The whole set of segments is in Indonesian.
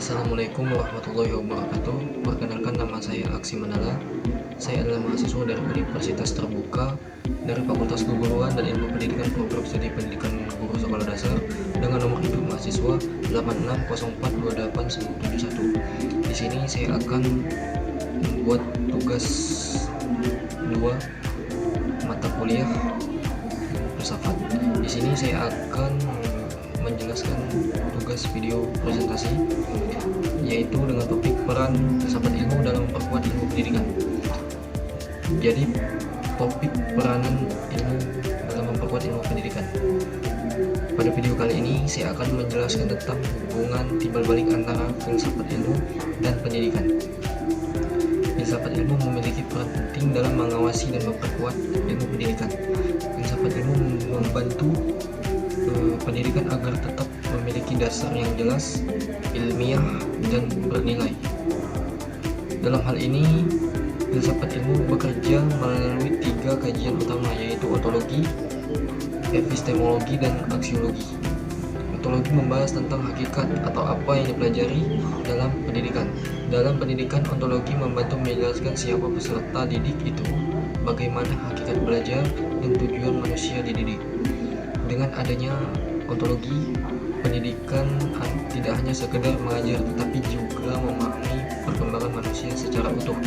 Assalamualaikum warahmatullahi wabarakatuh. Perkenalkan, nama saya Aksi Manala. Saya adalah mahasiswa dari Universitas Terbuka dari Fakultas Keguruan dan Ilmu Pendidikan Program Studi Pendidikan Guru Sekolah Dasar dengan nomor hidup mahasiswa 86042871. Di sini saya akan membuat tugas 2 mata kuliah filsafat. Di sini saya akan menjelaskan tugas video presentasi, yaitu dengan topik peran filsafat ilmu dalam memperkuat ilmu pendidikan. Jadi topik peranan ilmu dalam memperkuat ilmu pendidikan. Pada video kali ini saya akan menjelaskan tentang hubungan timbal balik antara filsafat ilmu dan pendidikan. Filsafat ilmu memiliki peran penting dalam mengawasi dan memperkuat ilmu pendidikan. Filsafat ilmu membantu pendidikan agar tetap memiliki dasar yang jelas, ilmiah, dan bernilai. Dalam hal ini, filsafat ilmu bekerja melalui 3 kajian utama, yaitu ontologi, epistemologi, dan aksiologi. Ontologi membahas tentang hakikat atau apa yang dipelajari dalam pendidikan. Dalam pendidikan, ontologi membantu menjelaskan siapa peserta didik itu, bagaimana hakikat belajar, dan tujuan manusia dididik. Dengan adanya ontologi, pendidikan tidak hanya sekedar mengajar, tetapi juga memahami perkembangan manusia secara utuh.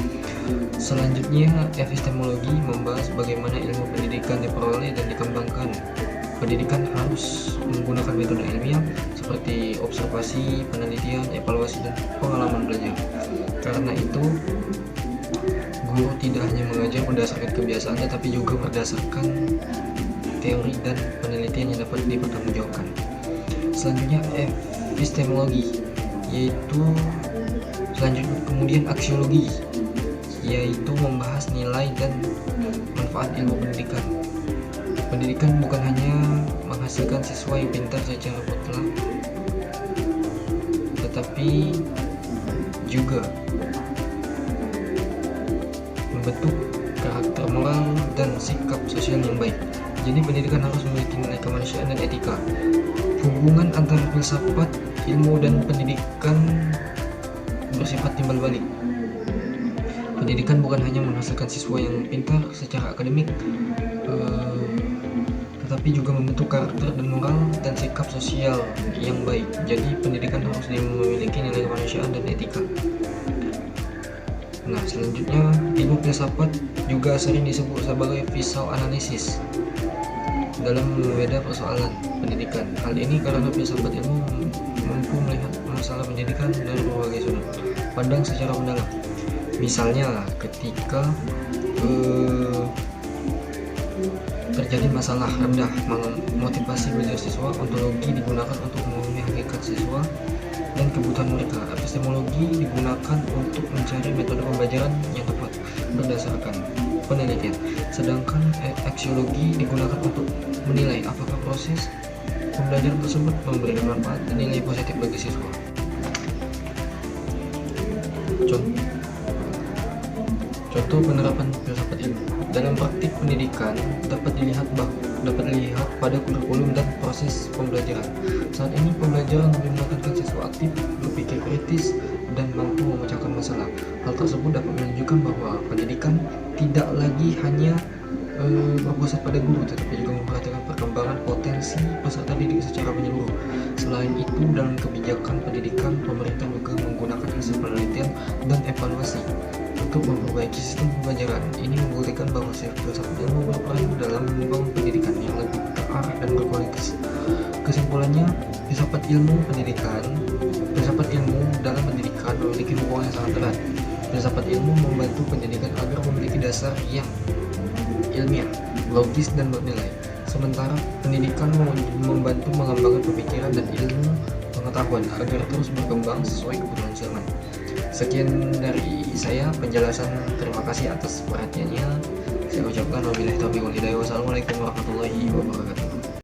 Selanjutnya, epistemologi membahas bagaimana ilmu pendidikan diperoleh dan dikembangkan. Pendidikan harus menggunakan metode ilmiah seperti observasi, penelitian, evaluasi, dan pengalaman belajar. Karena itu, guru tidak hanya mengajar berdasarkan kebiasaan, tetapi juga berdasarkan teori dan penelitian yang dapat dipertanggungjawabkan. Selanjutnya epistemologi, kemudian aksiologi, yaitu membahas nilai dan manfaat ilmu pendidikan. Pendidikan bukan hanya menghasilkan siswa yang pintar secara mutlak, tetapi juga membentuk karakter moral dan sikap sosial yang baik. Jadi pendidikan harus memiliki nilai kemanusiaan dan etika. Hubungan antara filsafat, ilmu, dan pendidikan bersifat timbal balik. Pendidikan bukan hanya menghasilkan siswa yang pintar secara akademik, tetapi juga membentuk karakter dan moral dan sikap sosial yang baik. Jadi pendidikan harus memiliki nilai kemanusiaan dan etika. Nah, selanjutnya ilmu filsafat juga sering disebut sebagai visual analisis dalam membeda persoalan pendidikan. Hal ini karena filsafat ilmu mampu melihat masalah pendidikan dari berbagai sudut pandang secara mendalam. Misalnya, ketika terjadi masalah rendah motivasi belajar siswa, ontologi digunakan untuk memahami hakikat siswa dan kebutuhan mereka. Epistemologi digunakan untuk mencari metode pembelajaran yang tepat berdasarkan penelitian. Sedangkan aksiologi digunakan untuk menilai apakah proses pembelajaran tersebut memberikan manfaat dan nilai positif bagi siswa. Contoh penerapan filsafat ilmu dalam praktik pendidikan dapat dilihat pada kurikulum dan proses pembelajaran. Saat ini pembelajaran lebih menekankan siswa aktif, berpikir kritis, dan mampu memecahkan masalah. Hal tersebut dapat menunjukkan bahwa pendidikan tidak lagi hanya berpusat pada guru, tetapi juga memperhatikan perkembangan potensi peserta didik secara menyeluruh. Selain itu, dalam kebijakan pendidikan, pemerintah juga menggunakan hasil penelitian dan evaluasi untuk memperbaiki sistem pembelajaran. Ini membuktikan bahwa filsafat ilmu berperan dalam membangun pendidikan yang lebih terarah dan berkualitas. Kesimpulannya, filsafat ilmu dalam pendidikan memiliki hubungan yang sangat erat. Filsafat ilmu membantu pendidikan agar memiliki dasar yang ilmiah, logis, dan bernilai. Sementara pendidikan membantu mengembangkan pemikiran dan ilmu pengetahuan agar terus berkembang sesuai kebutuhan zaman. Sekian dari saya penjelasan. Terima kasih atas perhatiannya. Saya ucapkan wabillahi taufiq wal hidayah. Wassalamualaikum warahmatullahi wabarakatuh.